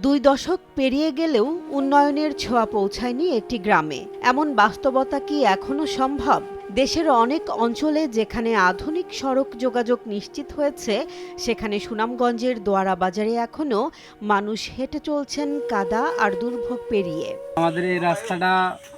2 দশক পেরিয়ে গেলেও উন্নয়নের ছোঁয়া পৌঁছায়নি একটি গ্রামে। এমন বাস্তবতা কি এখনো সম্ভব? দেশের অনেক অঞ্চলে যেখানে আধুনিক সড়ক যোগাযোগ নিশ্চিত হয়েছে, সেখানে সুনামগঞ্জের দোয়ারা বাজারে এখনো মানুষ হেঁটে চলছেন কাদা আর দুর্ভোগ পেরিয়ে। আমাদের এই রাস্তাটা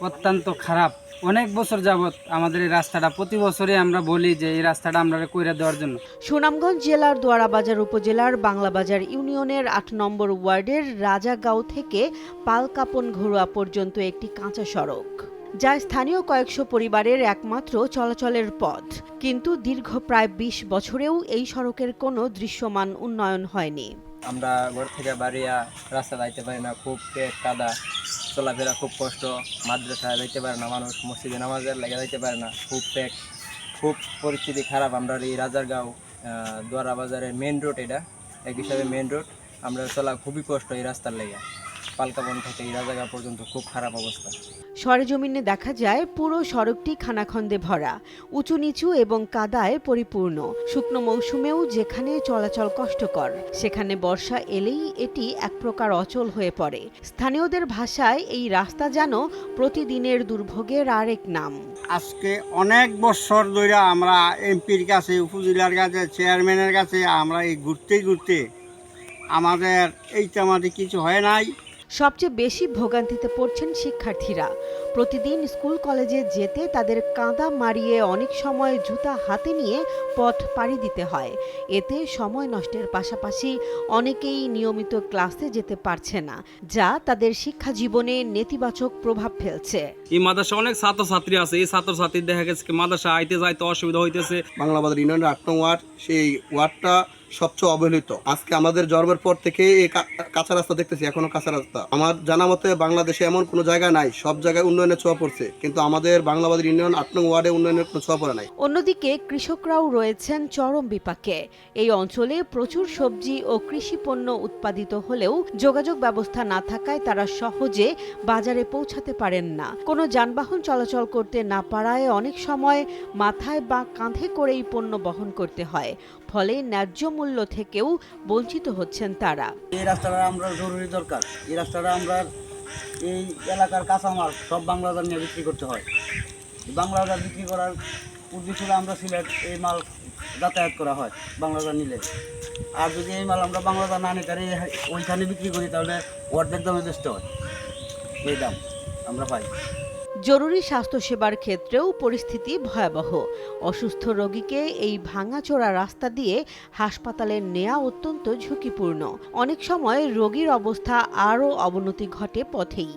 অত্যন্ত খারাপ। অনেক বছর যাবত আমাদের এই রাস্তাটা প্রতি বছরই আমরা বলি যে এই রাস্তাটা আমরা কইরা দেওয়ার জন্য। সুনামগঞ্জ জেলার দোয়ারাবাজার উপজেলার বাংলাবাজার ইউনিয়নের ৮ নম্বর ওয়ার্ডের রাজাগাঁও থেকে পালকাপন ঘরোয়া পর্যন্ত একটি কাঁচা সড়ক, যা স্থানীয় কয়েকশো পরিবারের একমাত্র চলাচলের পথ। কিন্তু দীর্ঘ প্রায় ২০ বছরেও এই সড়কের কোনো দৃশ্যমান উন্নয়ন হয়নি। আমরা ঘর থেকে বাড়িয়া রাস্তা যাইতে পারি না, খুব কাদা, চলাফেরা খুব কষ্ট। মাদ্রাসায় যাইতে পারে না মানুষ, মসজিদে নামাজের লেগে যাইতে পারে না, খুব পরিস্থিতি খারাপ। আমরা এই রাজারগাঁও দোয়ারা বাজারের মেন রোড, এটা এক হিসাবে মেন রোড। আমরা চলা খুবই কষ্ট এই রাস্তার লেগে। পালকাপন থেকে এই রাজারগাঁও পর্যন্ত খুব খারাপ অবস্থা। সরেজমিনে দেখা যায় পুরো সড়কটি খানাখন্দে ভরা, উঁচু নিচু এবং কাদায় পরিপূর্ণ। শুকনো মৌসুমেও যেখানে চলাচল কষ্টকর, সেখানে বর্ষা এলেই এটি এক প্রকার অচল হয়ে পড়ে। স্থানীয়দের ভাষায় এই রাস্তা যেন প্রতিদিনের দুর্ভোগের আরেক নাম। আজকে অনেক বছর ধরে আমরা এমপির কাছে, উপজেলার কাছে, চেয়ারম্যানের কাছে আমরা এই ঘুরতে আমাদের এইটামাতে কিছু হয় নাই। সবচেয়ে বেশি ভোগান্তিতে পড়ছেন শিক্ষার্থীরা। প্রতিদিন স্কুল কলেজে যেতে তাদের কাঁদা মারিয়ে অনেক সময় জুতা হাতে নিয়ে পথ পাড়ি দিতে হয়। এতে সময় নষ্টের পাশাপাশি অনেকেই নিয়মিত ক্লাসে যেতে পারছে না, যা তাদের শিক্ষা জীবনে নেতিবাচক প্রভাব ফেলছে। এই মাদ্রাসা অনেক ছাত্রছাত্রী আছে, এই ছাত্রছাত্রী দেখা গেছে মাদ্রাসা আইতে যাইতে অসুবিধা হইতেছে। বাংলাবাজার ইউনিয়নের ৮ নং ওয়ার্ড, সেই ওয়ার্ডটা সবচেয়ে অবহেলিত। আজকে আমাদের জন্মের পর থেকে এই কাঁচা রাস্তা দেখতেছি, এখনো কাঁচা রাস্তা। আমার জানা মতে বাংলাদেশে এমন কোনো জায়গা নাই, সব জায়গায় উন্নয়নের ছোঁয়া পড়ছে, কিন্তু আমাদের বাংলাবাজার ইউনিয়ন ৮ নং ওয়ার্ডে উন্নয়নের কোনো ছোঁয়া পড়ে নাই। অন্যদিকে কৃষকরাও রয়েছেন চরম বিপাকে। এই অঞ্চলে প্রচুর সবজি ও কৃষি পণ্য উৎপাদিত হলেও যোগাযোগ ব্যবস্থা না থাকায় তারা সহজে বাজারে পৌঁছাতে পারেন না। কোনো যানবাহন চলাচল করতে না পারায় অনেক সময় মাথায় বা কাঁধে করেই পণ্য বহন করতে হয়, ফলে ন্যায্য মূল্য থেকেও বঞ্চিত হচ্ছেন তারা। এই রাস্তাটা আমরা জরুরি দরকার। এই রাস্তাটা আমরা এই এলাকার কাঁচামাল সব বাংলাদেশ নিয়ে বিক্রি করতে হয়। বাংলাদেশ বিক্রি করার উদ্দেশ্য আমরা সিলেট এই মাল যাতায়াত করা হয় বাংলাদেশ নিলে। আর যদি এই মাল আমরা বাংলাদেশ না নিতে পারি, ওইখানে বিক্রি করি, তাহলে অর্ধেক দামে বেচতে হয়। এই দাম আমরা পাই। জরুরি স্বাস্থ্যসেবার ক্ষেত্রেও পরিস্থিতি ভয়াবহ। অসুস্থ রোগীকে এই ভাঙাচোরা রাস্তা দিয়ে হাসপাতালে নেওয়া অত্যন্ত ঝুঁকিপূর্ণ। অনেক সময় রোগীর অবস্থা আরও অবনতি ঘটে পথেই।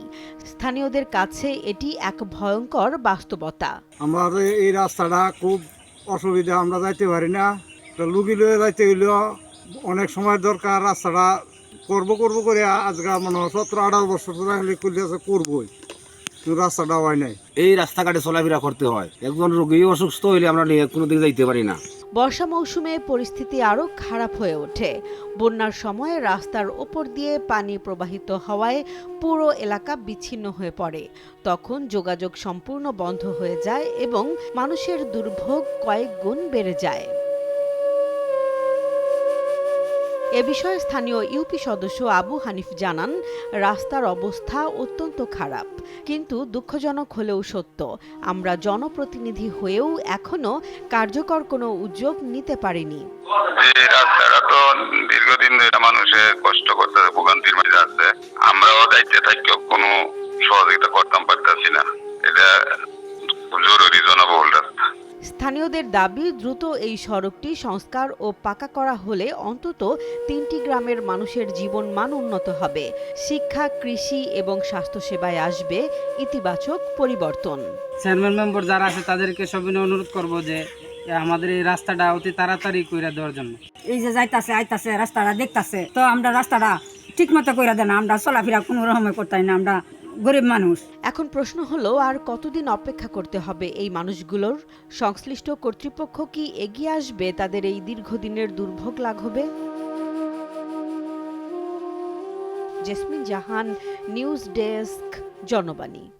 স্থানীয়দের কাছে এটি এক ভয়ঙ্কর বাস্তবতা। আমাদের এই রাস্তাটা খুব অসুবিধা, আমরা যাইতে পারি না। তো লুকি লয়ে যাইতে হইলেও অনেক সময় দরকার। রাস্তাটা করবো করে আজকে মনে হয় 17-18 বছর ধরে করবোই, রাস্তাটা হয় নাই। এই রাস্তাঘাটে চলাফেরা করতে হয়। একজন রোগী অসুস্থ হইলে আমরা নিয়ে কোনো দিকে যাইতে পারি না। বর্ষা মৌসুমে পরিস্থিতি আরও খারাপ হয়ে ওঠে। বন্যার সময় রাস্তার ওপর দিয়ে পানি প্রবাহিত হওয়ায় পুরো এলাকা বিচ্ছিন্ন হয়ে পড়ে। তখন যোগাযোগ সম্পূর্ণ বন্ধ হয়ে যায় এবং মানুষের দুর্ভোগ কয়েক গুণ বেড়ে যায়। এ বিষয়ে স্থানীয় ইউপি সদস্য আবু হানিফ জানান, রাস্তার অবস্থা অত্যন্ত খারাপ, কিন্তু দুঃখজনক হলেও সত্য, আমরা জনপ্রতিনিধি হয়েও এখনো কার্যকর কোনো উদ্যোগ নিতে পারিনি। রাস্তাটা তো দীর্ঘদিন ধরে মানুষের কষ্ট করতে, ভোগান্তির মাঝে আছে। আমরাও দায়িত্বে থাকলেও কোনো সহযোগিতা করতাম পারতেছি না। এটা জরুরি জনবহুল রাস্তা। স্থানীয়দের দাবি, দ্রুত এই সড়কটি সংস্কার ও পাকা করা হলে অন্তত 3টি গ্রামের মানুষের জীবন মান উন্নত হবে। শিক্ষা, কৃষি এবং স্বাস্থ্যসেবায় আসবে ইতিবাচক পরিবর্তন। চেয়ারম্যান মেম্বার যারা আছে তাদেরকে সবিনয় অনুরোধ করব যে আমাদের এই রাস্তাটা অতি তাড়াতাড়ি কইরা দেওয়ার জন্য। এই যে আইতাছে রাস্তাটা দেখতাছে, তো আমরা রাস্তাটা ঠিক মতো কইরা দেন, আমরা চলাফেরা কোনো রকমে করতাই না, আমরা গরিব মানুষ। এখন প্রশ্ন হলো, আর কতদিন অপেক্ষা করতে হবে এই মানুষগুলোর? সংশ্লিষ্ট কর্তৃপক্ষ কি এগিয়ে আসবে তাদের এই দীর্ঘদিনের দুর্ভোগ লাঘবে? জেসমিন জাহান, নিউজ ডেস্ক, জনবাণী।